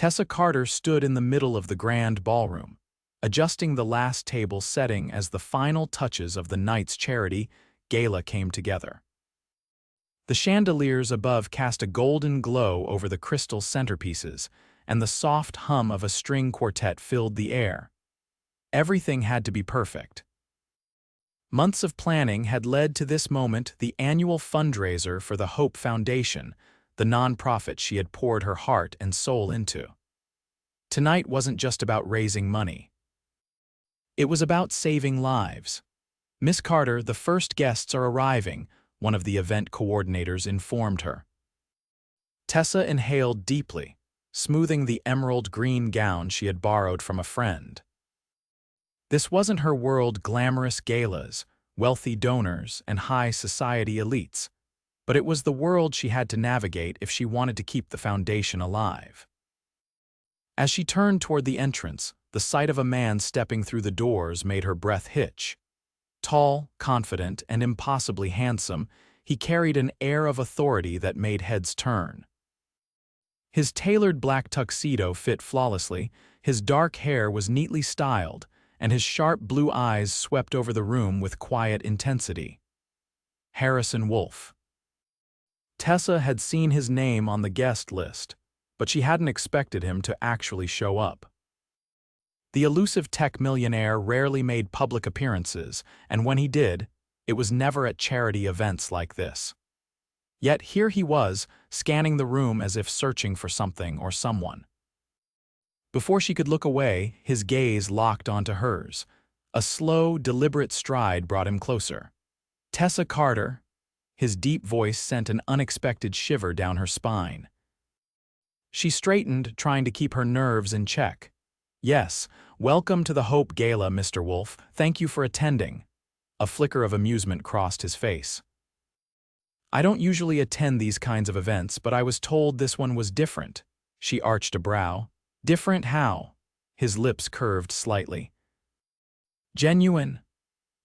Tessa Carter stood in the middle of the grand ballroom, adjusting the last table setting as the final touches of the night's charity gala came together. The chandeliers above cast a golden glow over the crystal centerpieces, and the soft hum of a string quartet filled the air. Everything had to be perfect. Months of planning had led to this moment, the annual fundraiser for the Hope Foundation, the nonprofit she had poured her heart and soul into. Tonight wasn't just about raising money. It was about saving lives. "Miss Carter, the first guests are arriving," one of the event coordinators informed her. Tessa inhaled deeply, smoothing the emerald green gown she had borrowed from a friend. This wasn't her world: glamorous galas, wealthy donors, and high society elites, but it was the world she had to navigate if she wanted to keep the foundation alive. As she turned toward the entrance, the sight of a man stepping through the doors made her breath hitch. Tall, confident, and impossibly handsome, he carried an air of authority that made heads turn. His tailored black tuxedo fit flawlessly, his dark hair was neatly styled, and his sharp blue eyes swept over the room with quiet intensity. Harrison Wolfe. Tessa had seen his name on the guest list, but she hadn't expected him to actually show up. The elusive tech millionaire rarely made public appearances, and when he did, it was never at charity events like this. Yet here he was, scanning the room as if searching for something or someone. Before she could look away, his gaze locked onto hers. A slow, deliberate stride brought him closer. "Tessa Carter." His deep voice sent an unexpected shiver down her spine. She straightened, trying to keep her nerves in check. "Yes, welcome to the Hope Gala, Mr. Wolfe. Thank you for attending." A flicker of amusement crossed his face. "I don't usually attend these kinds of events, but I was told this one was different." She arched a brow. "Different how?" His lips curved slightly. "Genuine."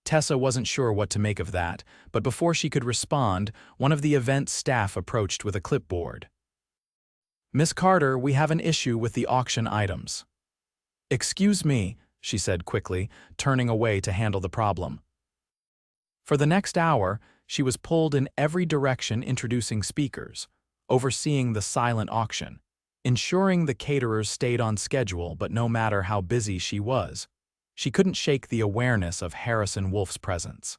Tessa wasn't sure what to make of that, but before she could respond, one of the event's staff approached with a clipboard. "Miss Carter, we have an issue with the auction items." "Excuse me," she said quickly, turning away to handle the problem. For the next hour, she was pulled in every direction, introducing speakers, overseeing the silent auction, ensuring the caterers stayed on schedule. But no matter how busy she was, she couldn't shake the awareness of Harrison Wolfe's presence.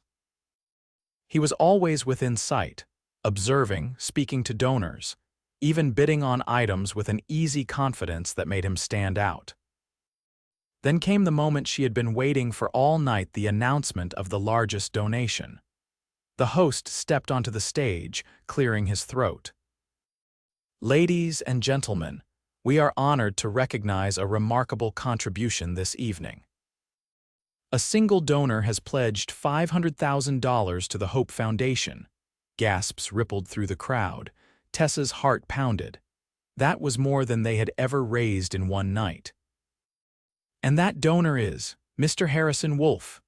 He was always within sight, observing, speaking to donors, even bidding on items with an easy confidence that made him stand out. Then came the moment she had been waiting for all night: the announcement of the largest donation. The host stepped onto the stage, clearing his throat. "Ladies and gentlemen, we are honored to recognize a remarkable contribution this evening. A single donor has pledged $500,000 to the Hope Foundation." Gasps rippled through the crowd. Tessa's heart pounded. That was more than they had ever raised in one night. "And that donor is Mr. Harrison Wolfe."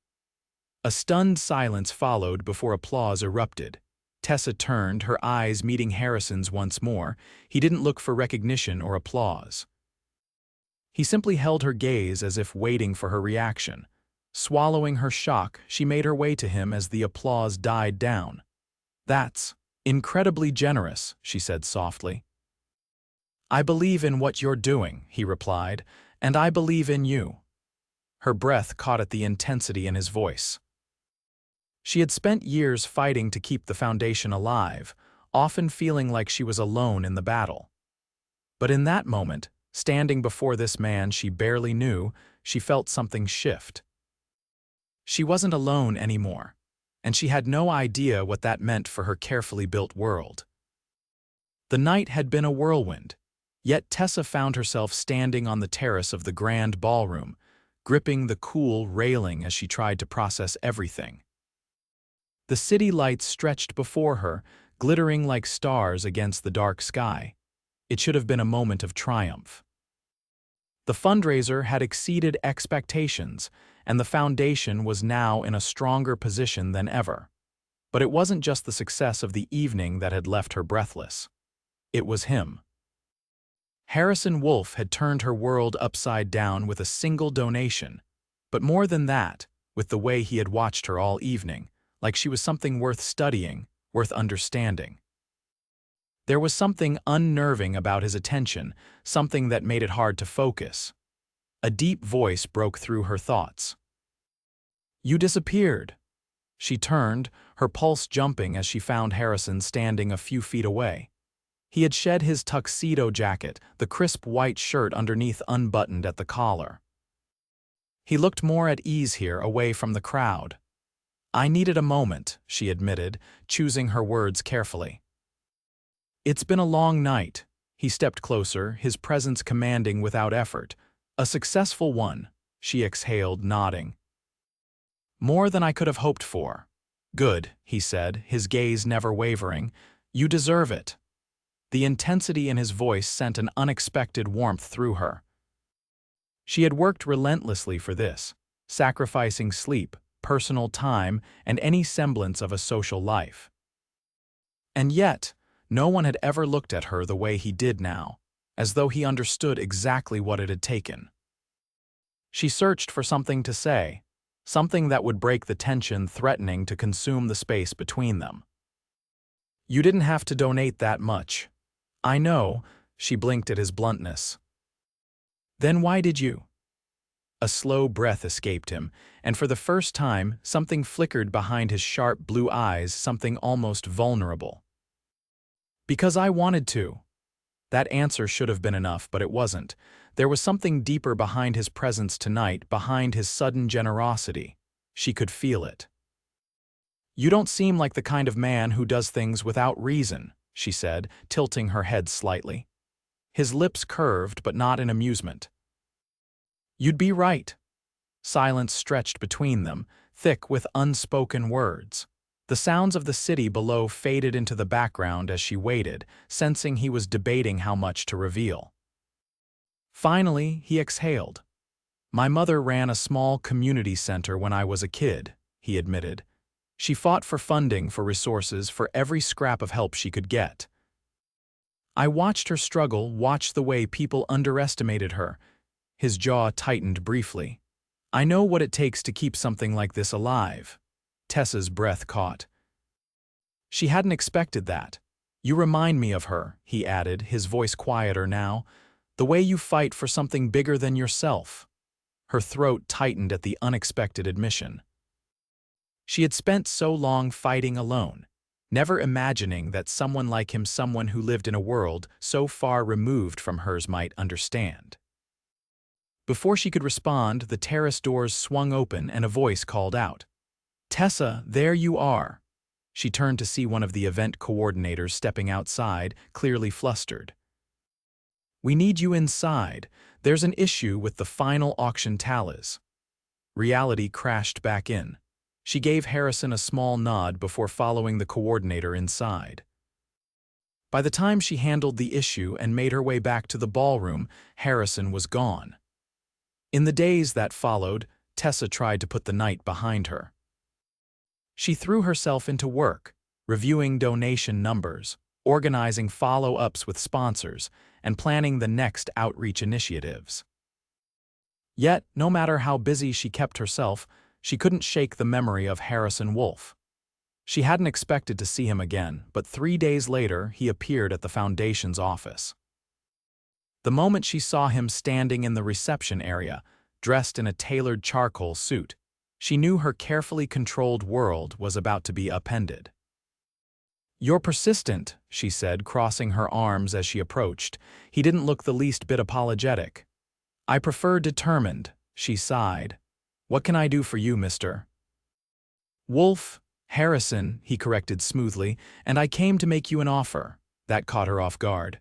A stunned silence followed before applause erupted. Tessa turned, her eyes meeting Harrison's once more. He didn't look for recognition or applause. He simply held her gaze as if waiting for her reaction. Swallowing her shock, she made her way to him as the applause died down. "That's incredibly generous," she said softly. "I believe in what you're doing," he replied, "and I believe in you." Her breath caught at the intensity in his voice. She had spent years fighting to keep the foundation alive, often feeling like she was alone in the battle. But in that moment, standing before this man she barely knew, she felt something shift. She wasn't alone anymore, and she had no idea what that meant for her carefully built world. The night had been a whirlwind, yet Tessa found herself standing on the terrace of the grand ballroom, gripping the cool railing as she tried to process everything. The city lights stretched before her, glittering like stars against the dark sky. It should have been a moment of triumph. The fundraiser had exceeded expectations, and the foundation was now in a stronger position than ever. But it wasn't just the success of the evening that had left her breathless. It was him. Harrison Wolfe had turned her world upside down with a single donation, but more than that, with the way he had watched her all evening, like she was something worth studying, worth understanding. There was something unnerving about his attention, something that made it hard to focus. A deep voice broke through her thoughts. "You disappeared." She turned, her pulse jumping as she found Harrison standing a few feet away. He had shed his tuxedo jacket, the crisp white shirt underneath unbuttoned at the collar. He looked more at ease here, away from the crowd. "I needed a moment," she admitted, choosing her words carefully. "It's been a long night." He stepped closer, his presence commanding without effort. "A successful one," she exhaled, nodding. "More than I could have hoped for." "Good," he said, his gaze never wavering. "You deserve it." The intensity in his voice sent an unexpected warmth through her. She had worked relentlessly for this, sacrificing sleep, personal time, and any semblance of a social life. And yet, no one had ever looked at her the way he did now, as though he understood exactly what it had taken. She searched for something to say, something that would break the tension threatening to consume the space between them. "You didn't have to donate that much." "I know," she blinked at his bluntness. "Then why did you?" A slow breath escaped him, and for the first time, something flickered behind his sharp blue eyes, something almost vulnerable. "Because I wanted to." That answer should have been enough, but it wasn't. There was something deeper behind his presence tonight, behind his sudden generosity. She could feel it. "You don't seem like the kind of man who does things without reason," she said, tilting her head slightly. His lips curved, but not in amusement. "You'd be right." Silence stretched between them, thick with unspoken words. The sounds of the city below faded into the background as she waited, sensing he was debating how much to reveal. Finally, he exhaled. "My mother ran a small community center when I was a kid," he admitted. "She fought for funding, for resources, for every scrap of help she could get. I watched her struggle, watched the way people underestimated her." His jaw tightened briefly. "I know what it takes to keep something like this alive." Tessa's breath caught. She hadn't expected that. "You remind me of her," he added, his voice quieter now. "The way you fight for something bigger than yourself." Her throat tightened at the unexpected admission. She had spent so long fighting alone, never imagining that someone like him, someone who lived in a world so far removed from hers, might understand. Before she could respond, the terrace doors swung open and a voice called out, "Tessa, there you are." She turned to see one of the event coordinators stepping outside, clearly flustered. "We need you inside. There's an issue with the final auction tallies." Reality crashed back in. She gave Harrison a small nod before following the coordinator inside. By the time she handled the issue and made her way back to the ballroom, Harrison was gone. In the days that followed, Tessa tried to put the night behind her. She threw herself into work, reviewing donation numbers, organizing follow-ups with sponsors, and planning the next outreach initiatives. Yet, no matter how busy she kept herself, she couldn't shake the memory of Harrison Wolfe. She hadn't expected to see him again, but 3 days later he appeared at the Foundation's office. The moment she saw him standing in the reception area, dressed in a tailored charcoal suit, she knew her carefully controlled world was about to be upended. "You're persistent," she said, crossing her arms as she approached. He didn't look the least bit apologetic. "I prefer determined," she sighed. "What can I do for you, Mr. Wolfe?" "Harrison," he corrected smoothly, "and I came to make you an offer." That caught her off guard.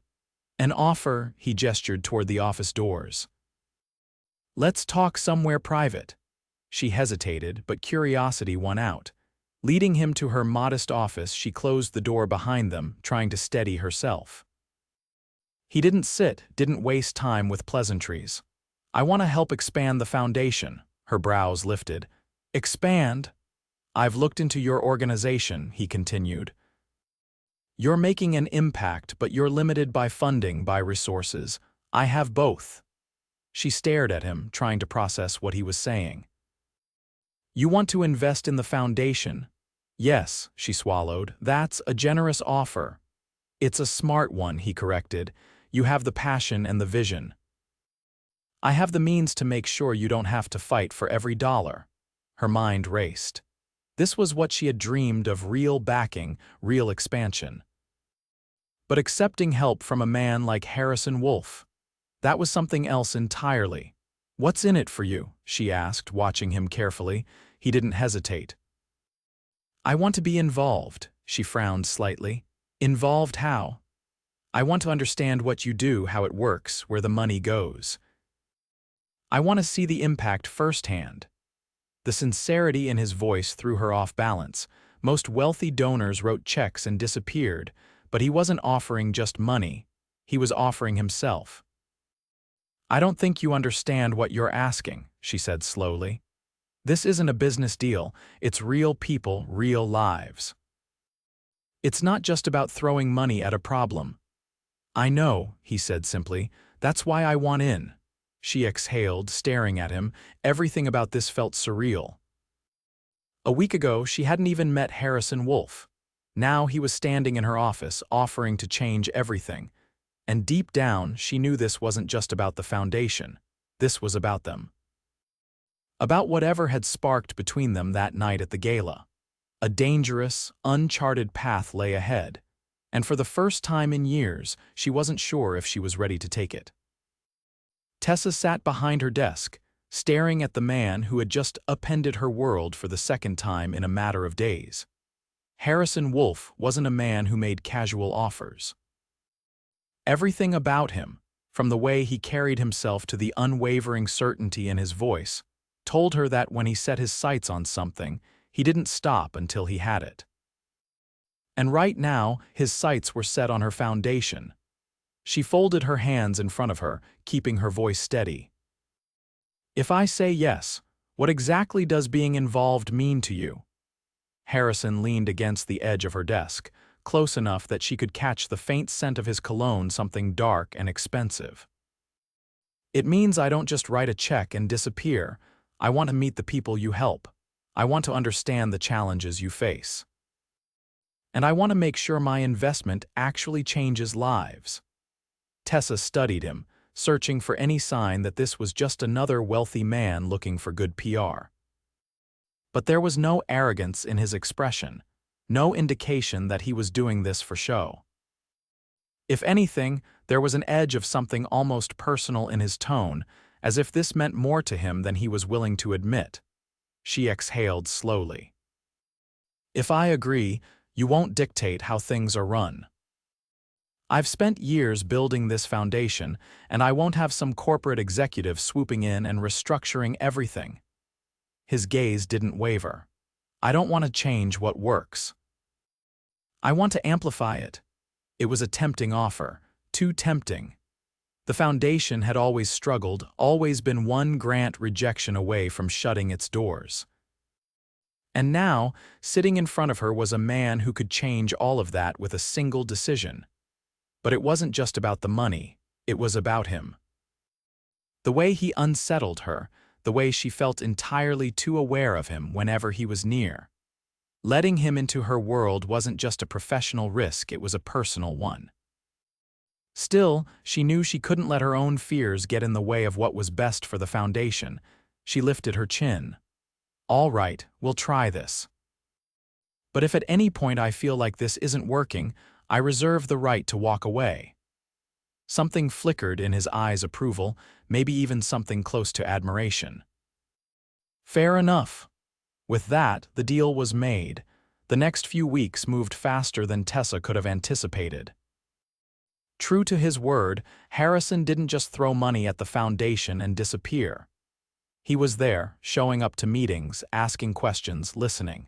"An offer," he gestured toward the office doors. "Let's talk somewhere private." She hesitated, but curiosity won out. Leading him to her modest office, she closed the door behind them, trying to steady herself. He didn't waste time with pleasantries. "I want to help expand the foundation." Her brows lifted. "Expand?" "I've looked into your organization," he continued. "You're making an impact, but you're limited by funding, by resources. I have both. She stared at him, trying to process what he was saying. You want to invest in the foundation? Yes, she swallowed. That's a generous offer. It's a smart one, he corrected. You have the passion and the vision. I have the means to make sure you don't have to fight for every dollar. Her mind raced. This was what she had dreamed of: real backing, real expansion. But accepting help from a man like Harrison Wolfe, that was something else entirely. What's in it for you? She asked, watching him carefully. He didn't hesitate. I want to be involved, she frowned slightly. Involved how? I want to understand what you do, how it works, where the money goes. I want to see the impact firsthand. The sincerity in his voice threw her off balance. Most wealthy donors wrote checks and disappeared, but he wasn't offering just money. He was offering himself. I don't think you understand what you're asking, she said slowly. This isn't a business deal. It's real people, real lives. It's not just about throwing money at a problem. I know, he said simply. That's why I want in. She exhaled, staring at him. Everything about this felt surreal. A week ago, she hadn't even met Harrison Wolfe. Now he was standing in her office, offering to change everything. And deep down, she knew this wasn't just about the foundation. This was about them. About whatever had sparked between them that night at the gala. A dangerous, uncharted path lay ahead, and for the first time in years, she wasn't sure if she was ready to take it. Tessa sat behind her desk, staring at the man who had just upended her world for the second time in a matter of days. Harrison Wolfe wasn't a man who made casual offers. Everything about him, from the way he carried himself to the unwavering certainty in his voice, told her that when he set his sights on something, he didn't stop until he had it. And right now, his sights were set on her foundation. She folded her hands in front of her, keeping her voice steady. If I say yes, what exactly does being involved mean to you? Harrison leaned against the edge of her desk, close enough that she could catch the faint scent of his cologne, something dark and expensive. It means I don't just write a check and disappear. I want to meet the people you help. I want to understand the challenges you face. And I want to make sure my investment actually changes lives. Tessa studied him, searching for any sign that this was just another wealthy man looking for good PR. But there was no arrogance in his expression, no indication that he was doing this for show. If anything, there was an edge of something almost personal in his tone, as if this meant more to him than he was willing to admit. She exhaled slowly. If I agree, you won't dictate how things are run. I've spent years building this foundation, and I won't have some corporate executive swooping in and restructuring everything. His gaze didn't waver. I don't want to change what works. I want to amplify it. It was a tempting offer, too tempting. The foundation had always struggled, always been one grant rejection away from shutting its doors. And now, sitting in front of her was a man who could change all of that with a single decision. But it wasn't just about the money, it was about him. The way he unsettled her, the way she felt entirely too aware of him whenever he was near. Letting him into her world wasn't just a professional risk, it was a personal one. Still, she knew she couldn't let her own fears get in the way of what was best for the foundation. She lifted her chin. All right, we'll try this. But if at any point I feel like this isn't working, I reserve the right to walk away. Something flickered in his eyes' approval, maybe even something close to admiration. Fair enough. With that, the deal was made. The next few weeks moved faster than Tessa could have anticipated. True to his word, Harrison didn't just throw money at the foundation and disappear. He was there, showing up to meetings, asking questions, listening.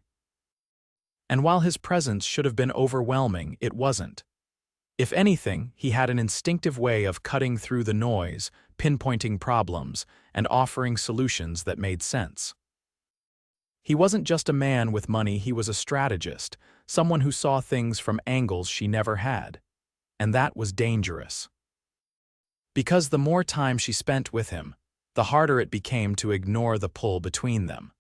And while his presence should have been overwhelming, it wasn't. If anything, he had an instinctive way of cutting through the noise, pinpointing problems, and offering solutions that made sense. He wasn't just a man with money, he was a strategist, someone who saw things from angles she never had. And that was dangerous. Because the more time she spent with him, the harder it became to ignore the pull between them.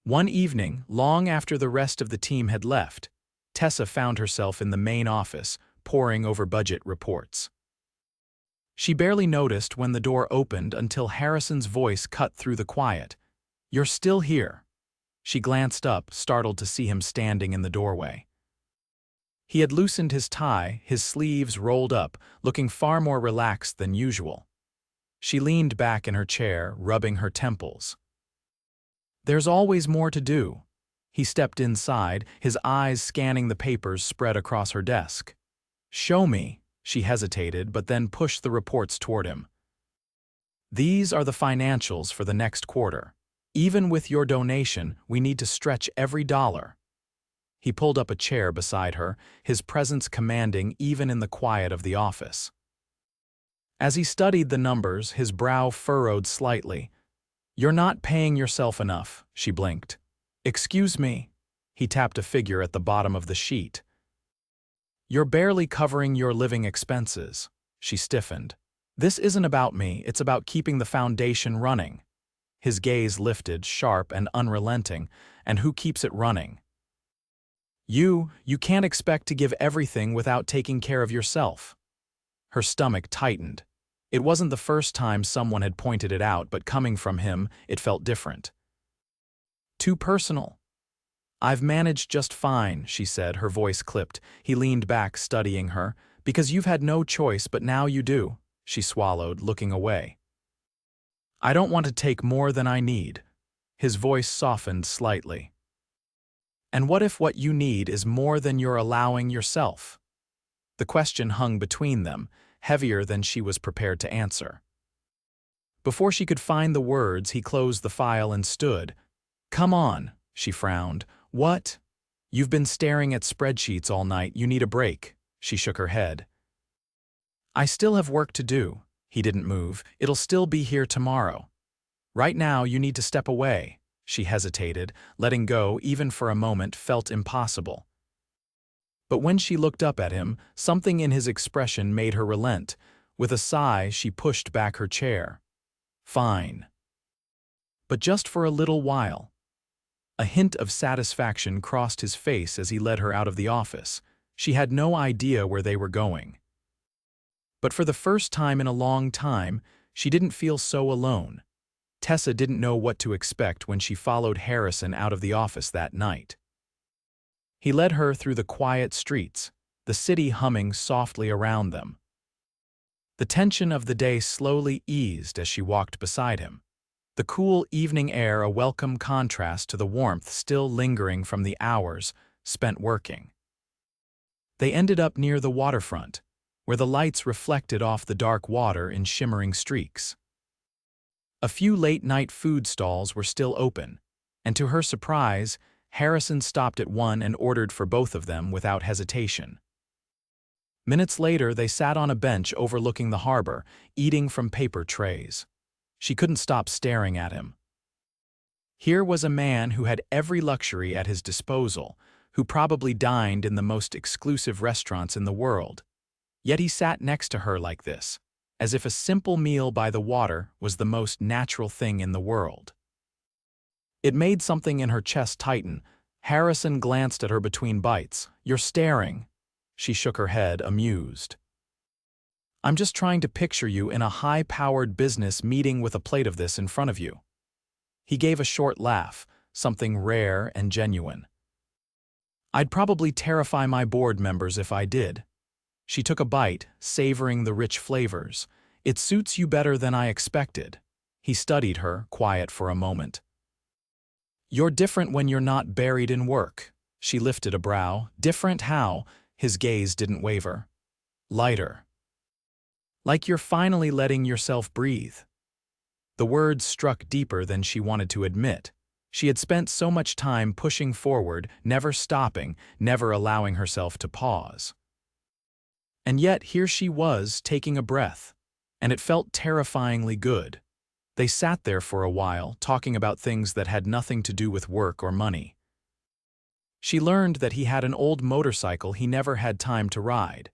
One evening, long after the rest of the team had left, Tessa found herself in the main office, poring over budget reports. She barely noticed when the door opened until Harrison's voice cut through the quiet. "You're still here." She glanced up, startled to see him standing in the doorway. He had loosened his tie, his sleeves rolled up, looking far more relaxed than usual. She leaned back in her chair, rubbing her temples. "There's always more to do." He stepped inside, his eyes scanning the papers spread across her desk. "Show me." She hesitated, but then pushed the reports toward him. "These are the financials for the next quarter. Even with your donation, we need to stretch every dollar." He pulled up a chair beside her, his presence commanding even in the quiet of the office. As he studied the numbers, his brow furrowed slightly. "You're not paying yourself enough," she blinked. "Excuse me." He tapped a figure at the bottom of the sheet. "You're barely covering your living expenses." She stiffened. "This isn't about me, it's about keeping the foundation running." His gaze lifted, sharp and unrelenting. "And who keeps it running?" You can't expect to give everything without taking care of yourself." Her stomach tightened. It wasn't the first time someone had pointed it out, but coming from him, it felt different. "Too personal." "I've managed just fine," she said, her voice clipped. He leaned back, studying her. "Because you've had no choice, but now you do." She swallowed, looking away. "I don't want to take more than I need." His voice softened slightly. "And what if what you need is more than you're allowing yourself?" The question hung between them, heavier than she was prepared to answer. Before she could find the words, he closed the file and stood. "Come on," she frowned. "What?" "You've been staring at spreadsheets all night. You need a break." She shook her head. "I still have work to do." He didn't move. "It'll still be here tomorrow. Right now, you need to step away." She hesitated. Letting go, even for a moment, felt impossible. But when she looked up at him, something in his expression made her relent. With a sigh, she pushed back her chair. "Fine. But just for a little while." A hint of satisfaction crossed his face as he led her out of the office. She had no idea where they were going. But for the first time in a long time, she didn't feel so alone. Tessa didn't know what to expect when she followed Harrison out of the office that night. He led her through the quiet streets, the city humming softly around them. The tension of the day slowly eased as she walked beside him. The cool evening air a welcome contrast to the warmth still lingering from the hours spent working. They ended up near the waterfront, where the lights reflected off the dark water in shimmering streaks. A few late-night food stalls were still open, and to her surprise, Harrison stopped at one and ordered for both of them without hesitation. Minutes later, they sat on a bench overlooking the harbor, eating from paper trays. She couldn't stop staring at him. Here was a man who had every luxury at his disposal, who probably dined in the most exclusive restaurants in the world. Yet he sat next to her like this, as if a simple meal by the water was the most natural thing in the world. It made something in her chest tighten. Harrison glanced at her between bites. "You're staring." She shook her head, amused. "I'm just trying to picture you in a high-powered business meeting with a plate of this in front of you." He gave a short laugh, something rare and genuine. "I'd probably terrify my board members if I did." She took a bite, savoring the rich flavors. "It suits you better than I expected." He studied her, quiet for a moment. "You're different when you're not buried in work." She lifted a brow. "Different how?" His gaze didn't waver. "Lighter. Like you're finally letting yourself breathe." The words struck deeper than she wanted to admit. She had spent so much time pushing forward, never stopping, never allowing herself to pause. And yet here she was, taking a breath, and it felt terrifyingly good. They sat there for a while, talking about things that had nothing to do with work or money. She learned that he had an old motorcycle he never had time to ride,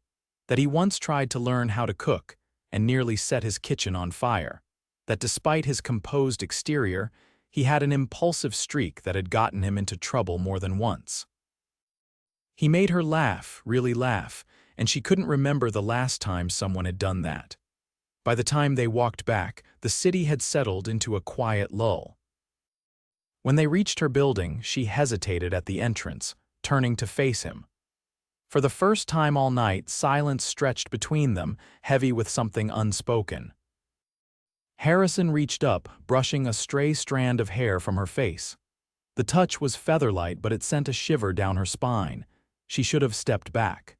that he once tried to learn how to cook, and nearly set his kitchen on fire, that despite his composed exterior, he had an impulsive streak that had gotten him into trouble more than once. He made her laugh, really laugh, and she couldn't remember the last time someone had done that. By the time they walked back, the city had settled into a quiet lull. When they reached her building, she hesitated at the entrance, turning to face him. For the first time all night, silence stretched between them, heavy with something unspoken. Harrison reached up, brushing a stray strand of hair from her face. The touch was featherlight, but it sent a shiver down her spine. She should have stepped back.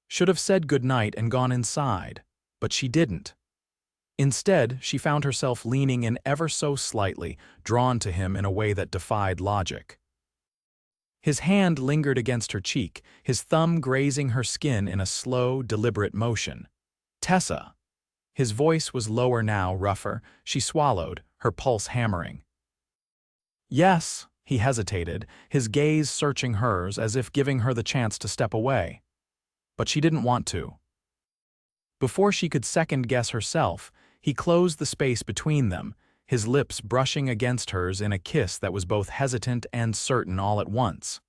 Should have said goodnight and gone inside, but she didn't. Instead, she found herself leaning in ever so slightly, drawn to him in a way that defied logic. His hand lingered against her cheek, his thumb grazing her skin in a slow, deliberate motion. "Tessa." His voice was lower now, rougher. She swallowed, her pulse hammering. "Yes," he hesitated, his gaze searching hers as if giving her the chance to step away. But she didn't want to. Before she could second-guess herself, he closed the space between them, his lips brushing against hers in a kiss that was both hesitant and certain all at once.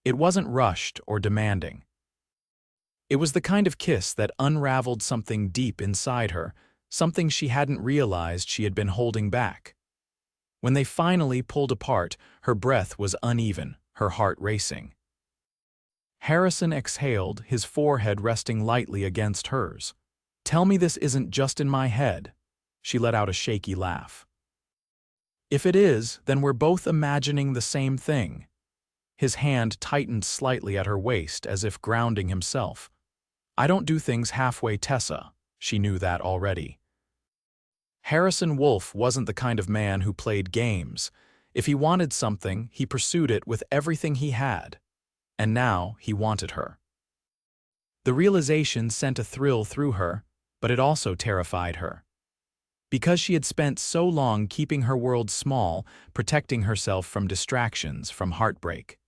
It wasn't rushed or demanding. It was the kind of kiss that unraveled something deep inside her, something she hadn't realized she had been holding back. When they finally pulled apart, her breath was uneven, her heart racing. Harrison exhaled, his forehead resting lightly against hers. "Tell me this isn't just in my head." She let out a shaky laugh. "If it is, then we're both imagining the same thing." His hand tightened slightly at her waist as if grounding himself. "I don't do things halfway, Tessa." She knew that already. Harrison Wolfe wasn't the kind of man who played games. If he wanted something, he pursued it with everything he had. And now he wanted her. The realization sent a thrill through her, but it also terrified her. Because she had spent so long keeping her world small, protecting herself from distractions, from heartbreak.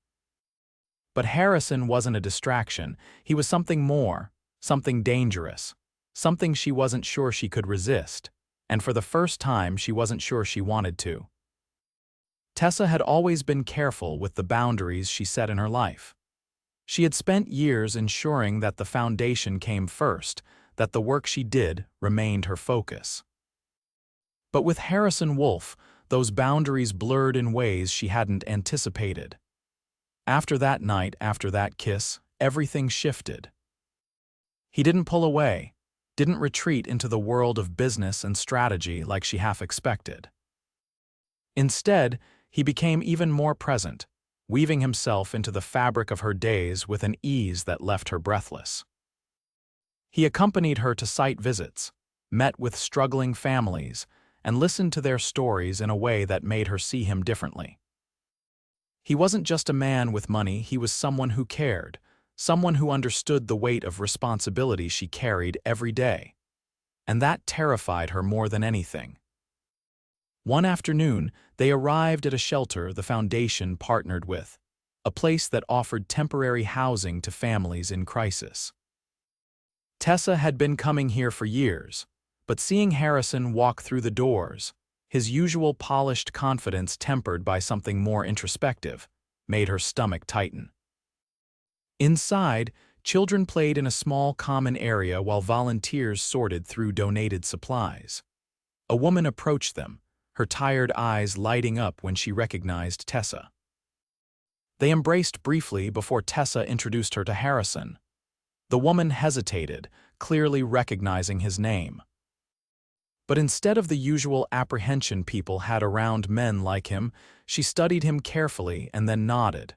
But Harrison wasn't a distraction. He was something more, something dangerous, something she wasn't sure she could resist, and for the first time she wasn't sure she wanted to. Tessa had always been careful with the boundaries she set in her life. She had spent years ensuring that the foundation came first, that the work she did remained her focus. But with Harrison Wolfe, those boundaries blurred in ways she hadn't anticipated. After that night, after that kiss, everything shifted. He didn't pull away, didn't retreat into the world of business and strategy like she half expected. Instead, he became even more present, weaving himself into the fabric of her days with an ease that left her breathless. He accompanied her to site visits, met with struggling families, and listened to their stories in a way that made her see him differently. He wasn't just a man with money, he was someone who cared, someone who understood the weight of responsibility she carried every day. And that terrified her more than anything. One afternoon, they arrived at a shelter the foundation partnered with, a place that offered temporary housing to families in crisis. Tessa had been coming here for years, but seeing Harrison walk through the doors, his usual polished confidence tempered by something more introspective, made her stomach tighten. Inside, children played in a small common area while volunteers sorted through donated supplies. A woman approached them, her tired eyes lighting up when she recognized Tessa. They embraced briefly before Tessa introduced her to Harrison. The woman hesitated, clearly recognizing his name. But instead of the usual apprehension people had around men like him, she studied him carefully and then nodded.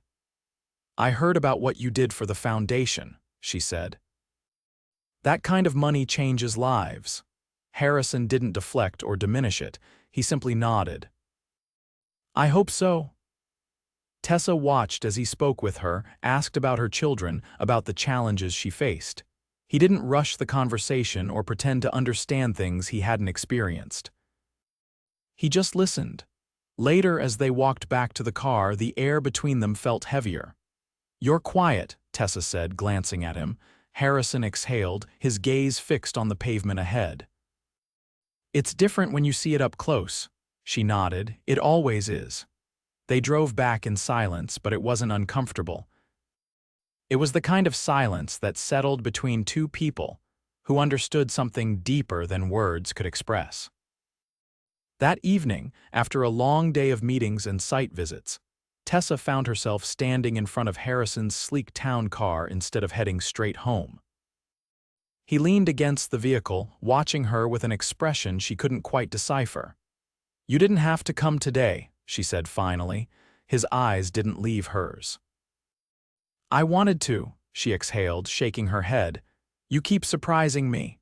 "I heard about what you did for the foundation," she said. "That kind of money changes lives." Harrison didn't deflect or diminish it, he simply nodded. "I hope so." Tessa watched as he spoke with her, asked about her children, about the challenges she faced. He didn't rush the conversation or pretend to understand things he hadn't experienced. He just listened. Later, as they walked back to the car, the air between them felt heavier. "You're quiet," Tessa said, glancing at him. Harrison exhaled, his gaze fixed on the pavement ahead. "It's different when you see it up close," she nodded. "It always is." They drove back in silence, but it wasn't uncomfortable. It was the kind of silence that settled between two people who understood something deeper than words could express. That evening, after a long day of meetings and site visits, Tessa found herself standing in front of Harrison's sleek town car instead of heading straight home. He leaned against the vehicle, watching her with an expression she couldn't quite decipher. "You didn't have to come today," she said finally. His eyes didn't leave hers. "I wanted to," she exhaled, shaking her head. "You keep surprising me."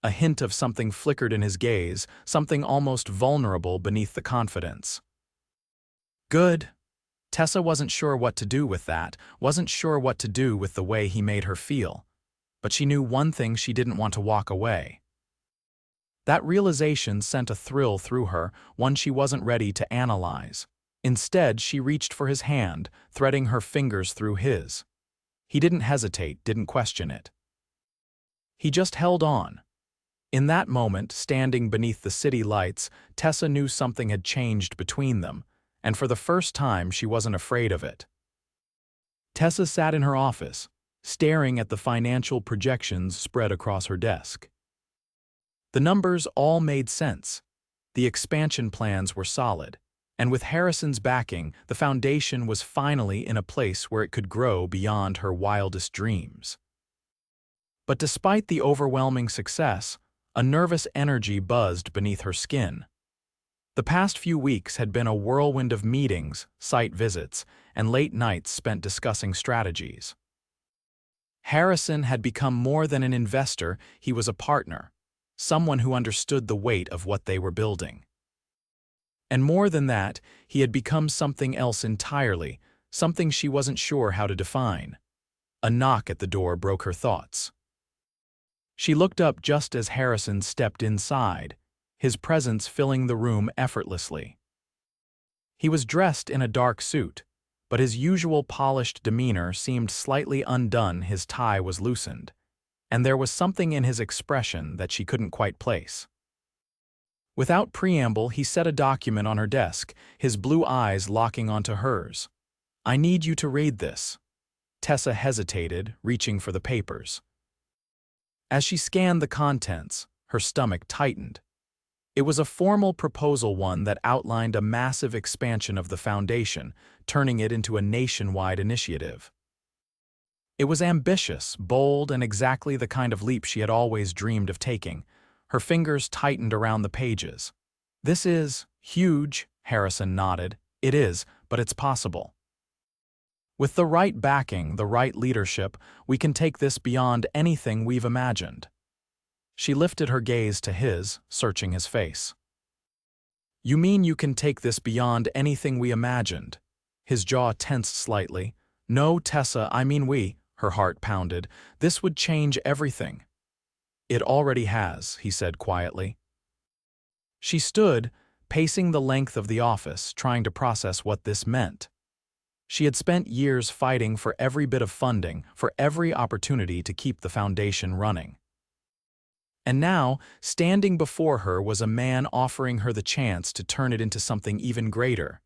A hint of something flickered in his gaze, something almost vulnerable beneath the confidence. "Good." Tessa wasn't sure what to do with that, wasn't sure what to do with the way he made her feel. But she knew one thing: she didn't want to walk away. That realization sent a thrill through her, one she wasn't ready to analyze. Instead, she reached for his hand, threading her fingers through his. He didn't hesitate, didn't question it. He just held on. In that moment, standing beneath the city lights, Tessa knew something had changed between them, and for the first time she wasn't afraid of it. Tessa sat in her office, staring at the financial projections spread across her desk. The numbers all made sense. The expansion plans were solid, and with Harrison's backing, the foundation was finally in a place where it could grow beyond her wildest dreams. But despite the overwhelming success, a nervous energy buzzed beneath her skin. The past few weeks had been a whirlwind of meetings, site visits, and late nights spent discussing strategies. Harrison had become more than an investor, he was a partner, someone who understood the weight of what they were building. And more than that, he had become something else entirely, something she wasn't sure how to define. A knock at the door broke her thoughts. She looked up just as Harrison stepped inside, his presence filling the room effortlessly. He was dressed in a dark suit, but his usual polished demeanor seemed slightly undone. His tie was loosened, and there was something in his expression that she couldn't quite place. Without preamble, he set a document on her desk, his blue eyes locking onto hers. "I need you to read this." Tessa hesitated, reaching for the papers. As she scanned the contents, her stomach tightened. It was a formal proposal, one that outlined a massive expansion of the foundation, turning it into a nationwide initiative. It was ambitious, bold, and exactly the kind of leap she had always dreamed of taking. Her fingers tightened around the pages. "This is huge," Harrison nodded. "It is, but it's possible. With the right backing, the right leadership, we can take this beyond anything we've imagined." She lifted her gaze to his, searching his face. "You mean you can take this beyond anything we imagined?" His jaw tensed slightly. "No, Tessa, I mean we," her heart pounded. "This would change everything." "It already has," he said quietly. She stood, pacing the length of the office, trying to process what this meant. She had spent years fighting for every bit of funding, for every opportunity to keep the foundation running. And now, standing before her was a man offering her the chance to turn it into something even greater.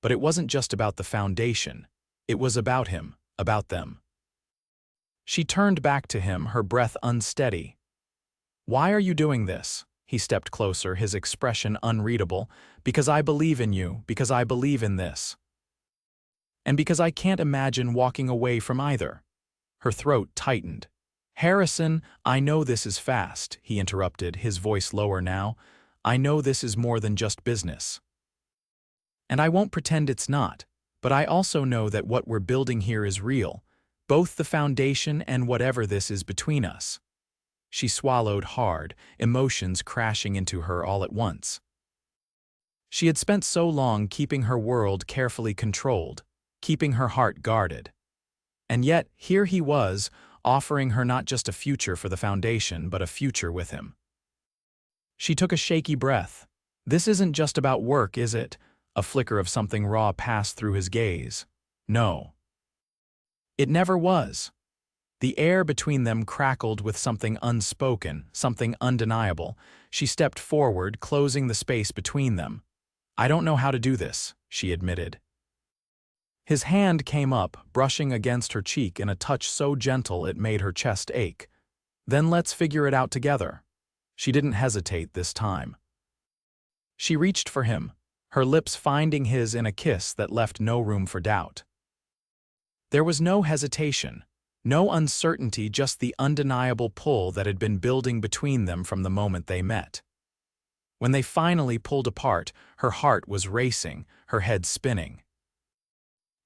But it wasn't just about the foundation. It was about him, about them. She turned back to him, her breath unsteady. "Why are you doing this?" He stepped closer, his expression unreadable. "Because I believe in you, because I believe in this. And because I can't imagine walking away from either." Her throat tightened. "Harrison, I know this is fast," he interrupted, his voice lower now. "I know this is more than just business. And I won't pretend it's not, but I also know that what we're building here is real, both the foundation and whatever this is between us." She swallowed hard, emotions crashing into her all at once. She had spent so long keeping her world carefully controlled, keeping her heart guarded. And yet, here he was, offering her not just a future for the foundation, but a future with him. She took a shaky breath. "This isn't just about work, is it?" A flicker of something raw passed through his gaze. "No. It never was. The air between them crackled with something unspoken, something undeniable. She stepped forward, closing the space between them. "I don't know how to do this," she admitted. His hand came up, brushing against her cheek in a touch so gentle it made her chest ache. "Then let's figure it out together." She didn't hesitate this time. She reached for him, her lips finding his in a kiss that left no room for doubt. There was no hesitation, no uncertainty, just the undeniable pull that had been building between them from the moment they met. When they finally pulled apart, her heart was racing, her head spinning.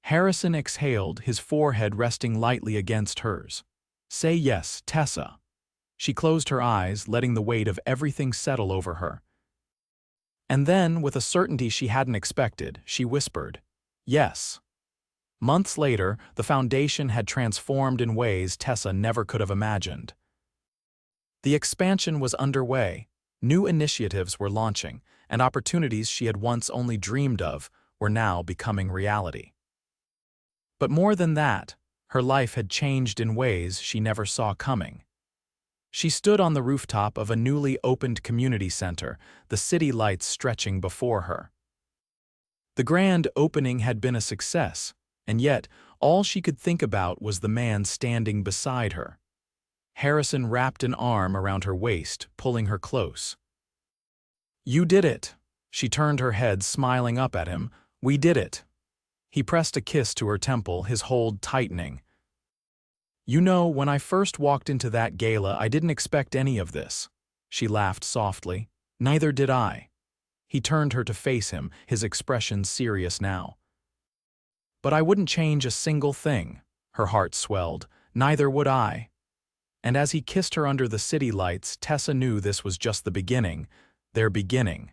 Harrison exhaled, his forehead resting lightly against hers. "Say yes, Tessa." She closed her eyes, letting the weight of everything settle over her. And then, with a certainty she hadn't expected, she whispered, "Yes." Months later, the foundation had transformed in ways Tessa never could have imagined. The expansion was underway, new initiatives were launching, and opportunities she had once only dreamed of were now becoming reality. But more than that, her life had changed in ways she never saw coming. She stood on the rooftop of a newly opened community center, the city lights stretching before her. The grand opening had been a success, and yet all she could think about was the man standing beside her. Harrison wrapped an arm around her waist, pulling her close. "You did it." She turned her head, smiling up at him. "We did it." He pressed a kiss to her temple, his hold tightening. "You know, when I first walked into that gala, I didn't expect any of this." She laughed softly. "Neither did I." He turned her to face him, his expression serious now. "But I wouldn't change a single thing." Her heart swelled. "Neither would I." And as he kissed her under the city lights, Tessa knew this was just the beginning, their beginning.